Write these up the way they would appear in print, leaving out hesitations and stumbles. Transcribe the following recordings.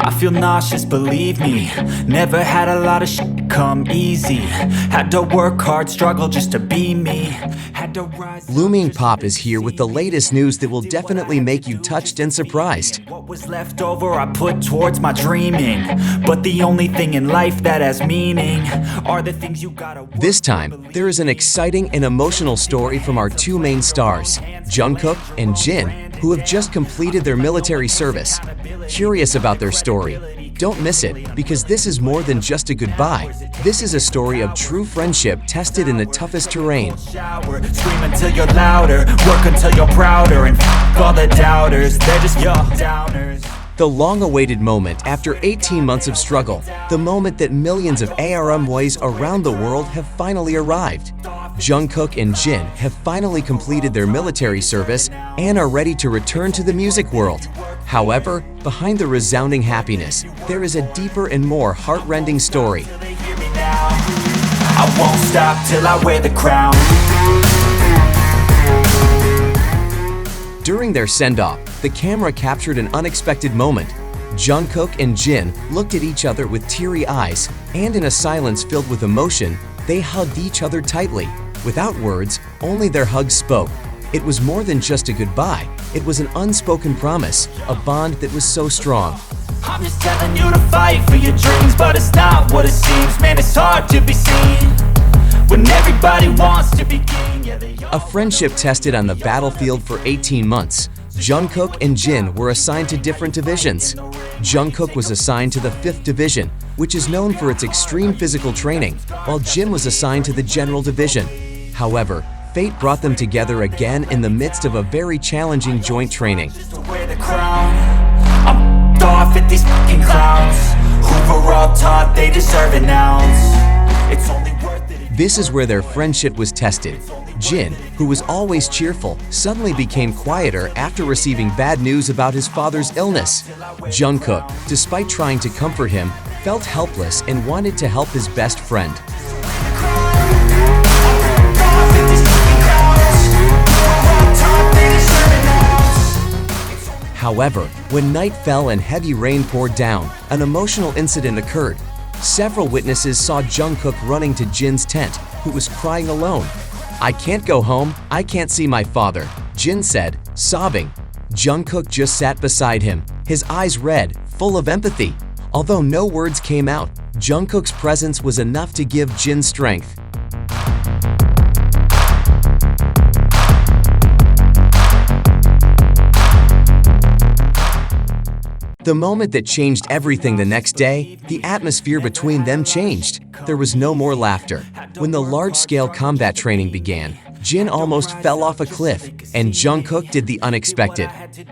I feel nauseous, believe me. Never had a lot of shit come easy. Had to work hard, struggle just to be me. Had to rise. Lumine Kpop is here with the latest news that will definitely make you touched and surprised. What was left over I put towards my dreaming. But the only thing in life that has meaning are the things you gotta work. This time, there is an exciting and emotional story from our two main stars, JUNGKOOK and JIMIN, who have just completed their military service. Curious about their story? Don't miss it, because this is more than just a goodbye. This is a story of true friendship tested in the toughest terrain. Scream until you're louder, work until you're prouder, and all the doubters, they're just your downers. The long-awaited moment after 18 months of struggle, the moment that millions of ARMYs around the world have finally arrived. JUNGKOOK and JIMIN have finally completed their military service and are ready to return to the music world. However, behind the resounding happiness, there is a deeper and more heart-rending story. I won't stop till I wear the crown. During their send-off, the camera captured an unexpected moment. JUNGKOOK and JIMIN looked at each other with teary eyes, and in a silence filled with emotion, they hugged each other tightly. Without words, only their hugs spoke. It was more than just a goodbye. It was an unspoken promise, a bond that was so strong. I'm just telling you to fight for your dreams, but it's not what it seems. Man, it's hard to be seen when everybody wants to be king. Yeah, a friendship tested on the battlefield for 18 months. JUNGKOOK and JIMIN were assigned to different divisions. JUNGKOOK was assigned to the 5th Division, which is known for its extreme physical training, while JIMIN was assigned to the General Division. However, fate brought them together again in the midst of a very challenging joint training. I'm off at these fucking clowns who were all taught they deserve an ounce. It's only worth it. This is where their friendship was tested. JIMIN, who was always cheerful, suddenly became quieter after receiving bad news about his father's illness. JUNGKOOK, despite trying to comfort him, felt helpless and wanted to help his best friend. However, when night fell and heavy rain poured down, an emotional incident occurred. Several witnesses saw JUNGKOOK running to JIN's tent, who was crying alone. "I can't go home, I can't see my father," JIN said, sobbing. JUNGKOOK just sat beside him, his eyes red, full of empathy. Although no words came out, JUNGKOOK's presence was enough to give JIN strength. The moment that changed everything the next day, the atmosphere between them changed. There was no more laughter. When the large-scale combat training began, JIN almost fell off a cliff, and JUNGKOOK did the unexpected.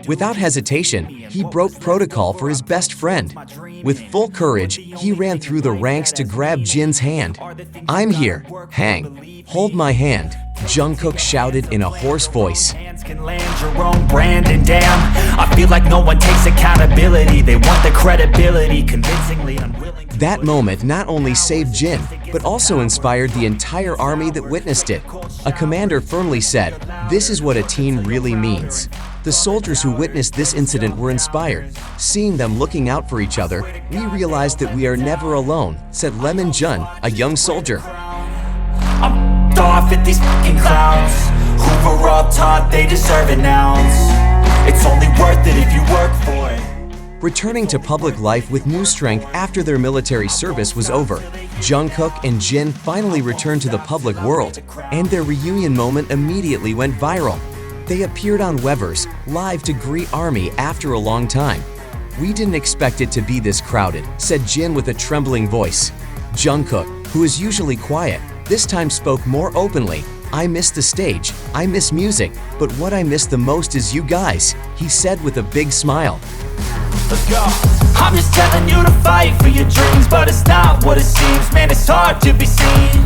Without hesitation, he broke protocol for his best friend. With full courage, he ran through the ranks to grab JIN's hand. "I'm here, hang. Hold my hand," JUNGKOOK shouted in a hoarse voice. Can land your own brand, and damn, I feel like no one takes accountability. They want the credibility, convincingly unwilling. That moment not only saved JIN, but also inspired the entire army that witnessed it. A commander firmly said, "This is what a team really means." The soldiers who witnessed this incident were inspired. Seeing them looking out for each other, we realized that we are never alone, said Lemon Jun, a young soldier. I'm off at these fucking clowns who were all taught they deserve an ounce. It's only worth it if you work for it. Returning to public life with new strength after their military service was over, JUNGKOOK and JIN finally returned to the public world, and their reunion moment immediately went viral. They appeared on Weverse, live to greet ARMY after a long time. "We didn't expect it to be this crowded," said JIN with a trembling voice. JUNGKOOK, who is usually quiet, this time spoke more openly. "I miss the stage, I miss music, but what I miss the most is you guys," he said with a big smile. Let's go. I'm just telling you to fight for your dreams, but it's not what it seems. Man, it's hard to be seen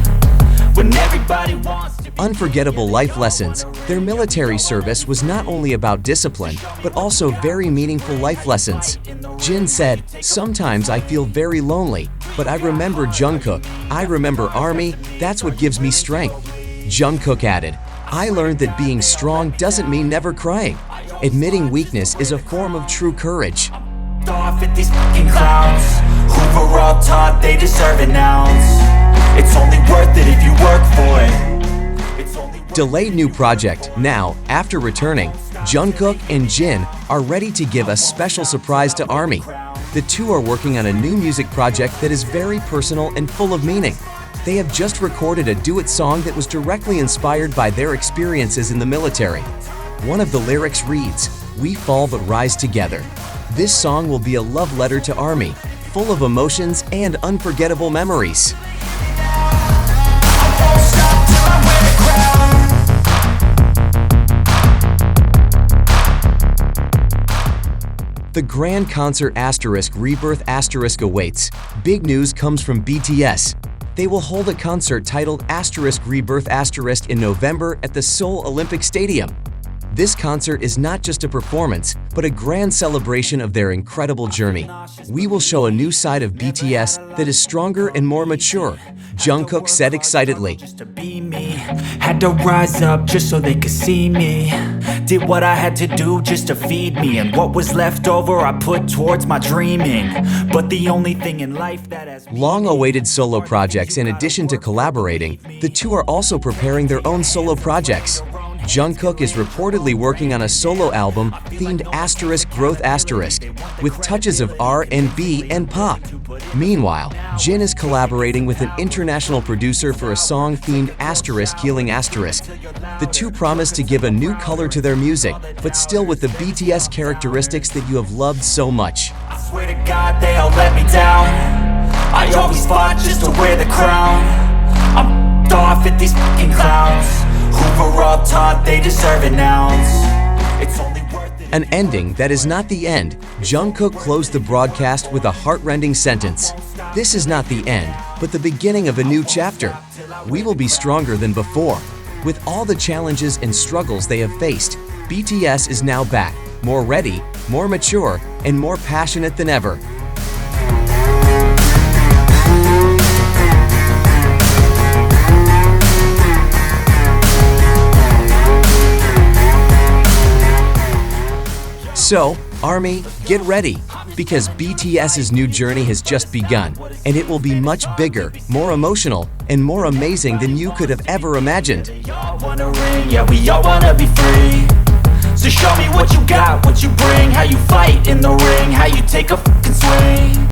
when everybody wants to be. Unforgettable life lessons. Their military service was not only about discipline, but also very meaningful life lessons. JIN said, "Sometimes I feel very lonely, but I remember JUNGKOOK. I remember ARMY, that's what gives me strength." JUNGKOOK added, "I learned that being strong doesn't mean never crying. Admitting weakness is a form of true courage." Off at these fucking clowns who were all taught they deserve an ounce. It's only worth it if you work for it. It's only Delayed new project. Now, after returning, Jungkook and Jin are ready to give a special surprise to ARMY. The two are working on a new music project that is very personal and full of meaning. They have just recorded a duet song that was directly inspired by their experiences in the military. One of the lyrics reads, "We fall but rise together." This song will be a love letter to ARMY, full of emotions and unforgettable memories. The Grand Concert Rebirth awaits. Big news comes from BTS. They will hold a concert titled *Rebirth* in November at the Seoul Olympic Stadium. This concert is not just a performance, but a grand celebration of their incredible journey. We will show a new side of BTS that is stronger and more mature, Jungkook said excitedly. Just to be me, had to rise up just so they could see me. Did what I had to do just to feed me, and what was left over I put towards my dreaming. But the only thing in life that has Long-awaited solo projects. In addition to collaborating, the two are also preparing their own solo projects. Jungkook is reportedly working on a solo album themed *Growth*, with touches of R&B and pop. Meanwhile, Jin is collaborating with an international producer for a song themed *Healing*. The two promise to give a new color to their music, but still with the BTS characteristics that you have loved so much. I swear to God they all let me down. I always fought just to wear the crown. I'm off at these fucking clowns who were all taught they deserve an ounce. It's only worth it. An ending that is not the end. Jungkook closed the broadcast with a heart-rending sentence. "This is not the end, but the beginning of a new chapter. We will be stronger than before." With all the challenges and struggles they have faced, BTS is now back, more ready, more mature, and more passionate than ever. So, ARMY, get ready, because BTS's new journey has just begun, and it will be much bigger, more emotional, and more amazing than you could have ever imagined. We all wanna ring, yeah, we all wanna be free. So show me what you got, what you bring, how you fight in the ring, how you take a fucking swing.